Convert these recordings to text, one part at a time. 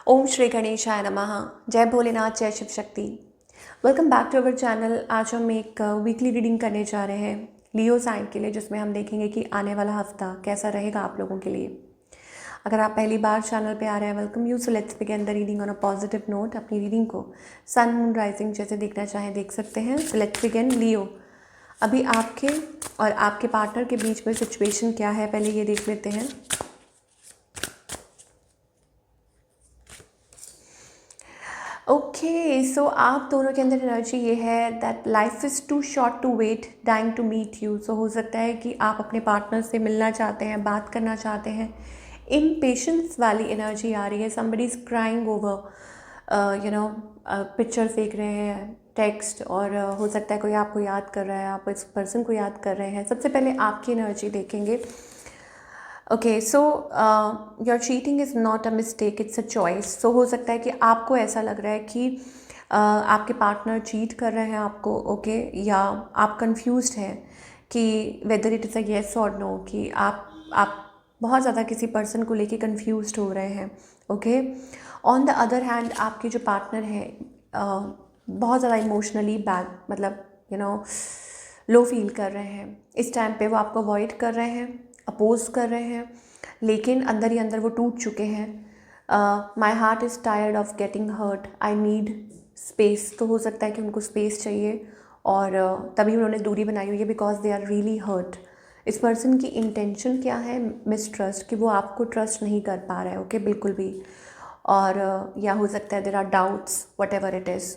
ओम श्री गणेशाय नमः। जय भोलेनाथ, जय Shiv Shakti. Welcome back to our channel. आज हम एक वीकली रीडिंग करने जा रहे हैं लियो साइन के लिए, जिसमें हम देखेंगे कि आने वाला हफ्ता कैसा रहेगा आप लोगों के लिए। अगर आप पहली बार चैनल पे आ रहे हैं, welcome you. So let's begin the reading on a positive note. अपनी रीडिंग को सन मून राइजिंग जैसे देखना चाहें देख सकते हैं। So let's begin. लियो, अभी आपके और आपके पार्टनर के बीच में सिचुएशन क्या है, पहले ये देख लेते हैं। ओके, सो आप दोनों के अंदर एनर्जी ये है that life is too short to wait, dying to meet you. So हो सकता है कि आप अपने पार्टनर से मिलना चाहते हैं, बात करना चाहते हैं। इम्पेशेंस वाली एनर्जी आ रही है। Somebody is crying over pictures देख रहे हैं, टेक्स्ट, और हो सकता है कोई आपको याद कर रहा है, आप इस पर्सन को याद कर रहे हैं। सबसे पहले आपकी एनर्जी देखेंगे। Okay, so your cheating is not a mistake, it's a choice. So हो सकता है कि आपको ऐसा लग रहा है कि आपके पार्टनर चीट कर रहे हैं आपको, ओके, या आप कंफ्यूज्ड हैं कि whether it is a yes और नो, कि आप बहुत ज़्यादा किसी पर्सन को लेके कंफ्यूज्ड हो रहे हैं, okay. On the other hand आपके जो पार्टनर हैं बहुत ज़्यादा इमोशनली बैड, मतलब लो फील कर रहे हैं। इस टाइम पे वो आपको अवॉइड कर रहे हैं, अपोज कर रहे हैं, लेकिन अंदर ही अंदर वो टूट चुके हैं। My heart is tired of getting hurt, I need space. तो हो सकता है कि उनको स्पेस चाहिए और तभी उन्होंने दूरी बनाई हुई है, because they are really hurt. इस पर्सन की इंटेंशन क्या है? मिसट्रस्ट, कि वो आपको ट्रस्ट नहीं कर पा रहा है, ओके, बिल्कुल भी। और या हो सकता है there are doubts, whatever it is.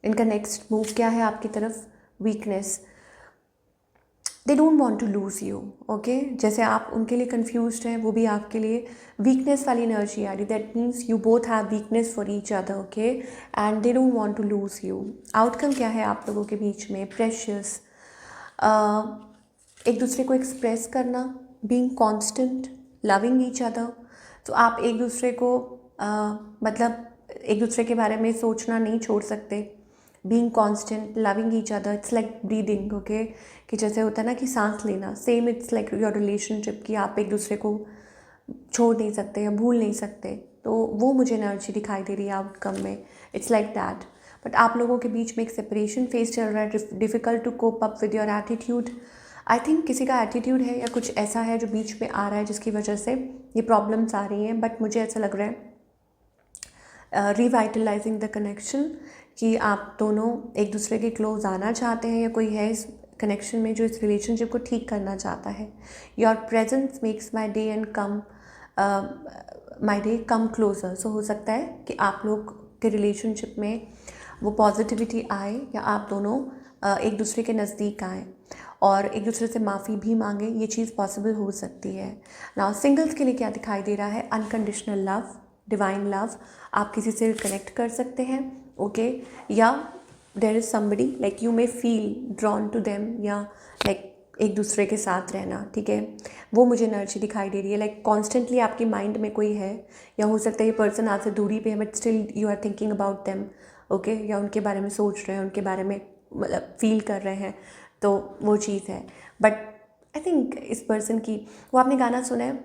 इनका नेक्स्ट मूव क्या है आपकी तरफ? Weakness. They don't want to lose you, okay. जैसे आप उनके लिए कन्फ्यूज हैं, वो भी आपके लिए वीकनेस वाली एनर्जी आ रही। That means you both have weakness for each other, okay, and they don't want to lose you. Outcome क्या है आप लोगों के बीच में? प्रेशियस, एक दूसरे को एक्सप्रेस करना, being constant, loving each other. तो आप एक दूसरे को मतलब एक दूसरे के बारे में सोचना नहीं छोड़ सकते। Being constant, loving each other, it's like breathing, okay. कि जैसे होता है ना कि सांस लेना, same it's like your relationship, कि आप एक दूसरे को छोड़ नहीं सकते या भूल नहीं सकते। तो वो मुझे एनर्जी दिखाई दे रही है आउटकम में। It's like that. बट आप लोगों के बीच में एक सेपरेशन फेस चल रहा है, difficult to cope up with your attitude. I think किसी का एटीट्यूड है या कुछ ऐसा है जो बीच में आ रहा है, जिसकी वजह से ये प्रॉब्लम्स आ रही हैं। बट मुझे ऐसा लग रहा है रिवाइटलाइजिंग द कनेक्शन, कि आप दोनों एक दूसरे के क्लोज आना चाहते हैं, या कोई है इस कनेक्शन में जो इस रिलेशनशिप को ठीक करना चाहता है। Your presence makes my day and come my day come closer. So हो सकता है कि आप लोग के रिलेशनशिप में वो पॉजिटिविटी आए, या आप दोनों एक दूसरे के नज़दीक आए और एक दूसरे से माफ़ी भी मांगे। ये चीज़ पॉसिबल हो सकती है। नाउ सिंगल्स के लिए क्या दिखाई दे रहा है? Unconditional love, divine love. आप किसी से कनेक्ट कर सकते हैं, ओके, या there is somebody like you may feel drawn to them, या लाइक एक दूसरे के साथ रहना, ठीक है। वो मुझे एनर्जी दिखाई दे रही है, लाइक कॉन्स्टेंटली आपकी माइंड में कोई है, या हो सकता है ये पर्सन आपसे दूरी पे है, but still you are thinking about them, okay, या उनके बारे में सोच रहे हैं, उनके बारे में मतलब फील कर रहे हैं। तो वो चीज़ है। बट आई थिंक इस पर्सन की, वो आपने गाना सुना है,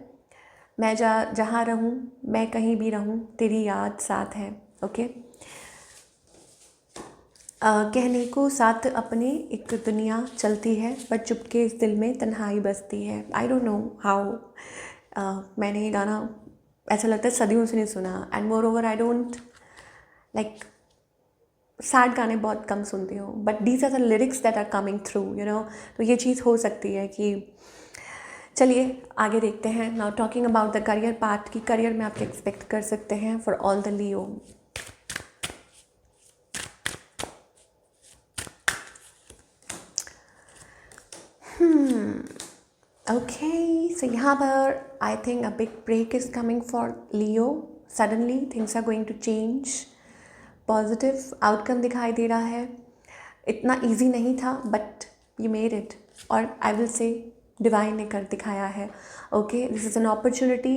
मैं जहाँ रहूँ, मैं कहीं भी रहूँ, तेरी याद साथ है, ओके। कहने को साथ अपने एक दुनिया चलती है, बट चुपके इस दिल में तन्हाई बसती है। आई डोंट नो हाउ मैंने ये गाना ऐसा लगता है सदियों से नहीं सुना। And moreover I don't like sad गाने, बहुत कम सुनती हूँ, but these are the lyrics that are coming through, तो ये चीज़ हो सकती है कि चलिए आगे देखते हैं। Now talking about the career part, की करियर में आप क्या एक्सपेक्ट कर सकते हैं for all the Leo. Okay, so यहाँ पर I think a big break is coming for Leo. Suddenly things are going to change. Positive outcome दिखाई दे रहा है। इतना ईजी नहीं था, बट यू मेड इट, और आई विल से डिवाइन ने कर दिखाया है, okay. This is an opportunity,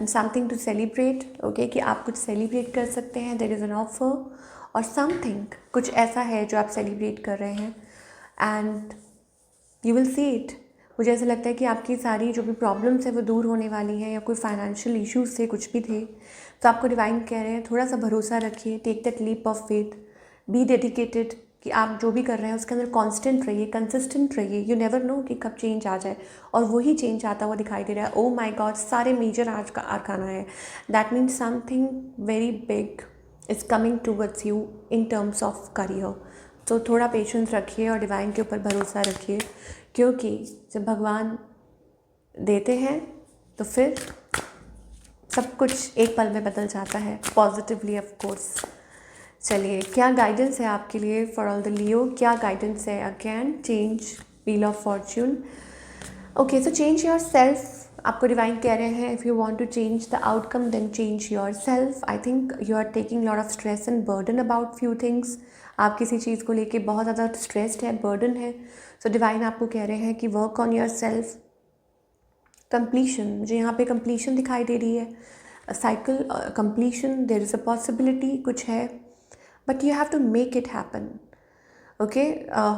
something to celebrate, okay, कि आप कुछ सेलिब्रेट कर सकते हैं। देयर इज़ एन ऑफर और समथिंग, कुछ ऐसा है जो आप सेलिब्रेट कर रहे हैं, and you will see it. मुझे ऐसा लगता है कि आपकी सारी जो भी प्रॉब्लम्स है वो दूर होने वाली हैं, या कोई फाइनेंशियल इश्यूज थे, कुछ भी थे, तो आपको डिवाइन कह रहे हैं थोड़ा सा भरोसा रखिए, take that leap of faith, be dedicated, कि आप जो भी कर रहे हैं उसके अंदर कांस्टेंट रहिए, कंसिस्टेंट रहिए। यू नेवर नो कि कब चेंज आ जाए, और वही चेंज आता हुआ दिखाई दे रहा है। ओ माय गॉड, सारे मेजर आज का आर्काना है। That means something very big is coming towards you in terms of career. तो थोड़ा पेशेंस रखिए और डिवाइन के ऊपर भरोसा रखिए, क्योंकि जब भगवान देते हैं तो फिर सब कुछ एक पल में बदल जाता है, पॉजिटिवली ऑफ कोर्स। चलिए, क्या गाइडेंस है आपके लिए फॉर ऑल द लियो, क्या गाइडेंस है? Again change Wheel of Fortune. Okay, so change yourself. आपको डिवाइन कह रहे हैं if you want to change the outcome then change yourself. I think you are taking lot of stress and burden about few things. आप किसी चीज़ को लेके बहुत ज़्यादा स्ट्रेस्ड है, बर्डन है। सो डिवाइन आपको कह रहे हैं कि work on yourself. Completion, मुझे यहाँ पे कंप्लीशन दिखाई दे रही है, cycle completion, there is a possibility, कुछ है, but you have to make it happen. Okay,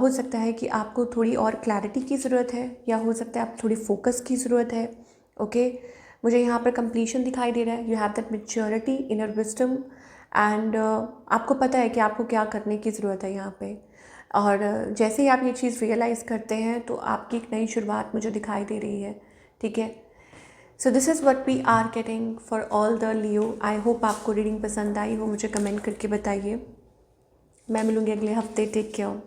हो सकता है कि आपको थोड़ी और क्लैरिटी की ज़रूरत है, या हो सकता है आप थोड़ी फोकस की ज़रूरत है। ओके, मुझे यहाँ पर कंप्लीशन दिखाई दे रहा है। You have that maturity, inner wisdom, and आपको पता है कि आपको क्या करने की ज़रूरत है यहाँ पे। और जैसे ही आप ये चीज़ रियलाइज़ करते हैं तो आपकी एक नई शुरुआत मुझे दिखाई दे रही है। ठीक है, so this is what we are getting for all the Leo. I hope आपको रीडिंग पसंद आई हो, मुझे कमेंट करके बताइए। मैं मिलूँगी अगले हफ्ते। Take care.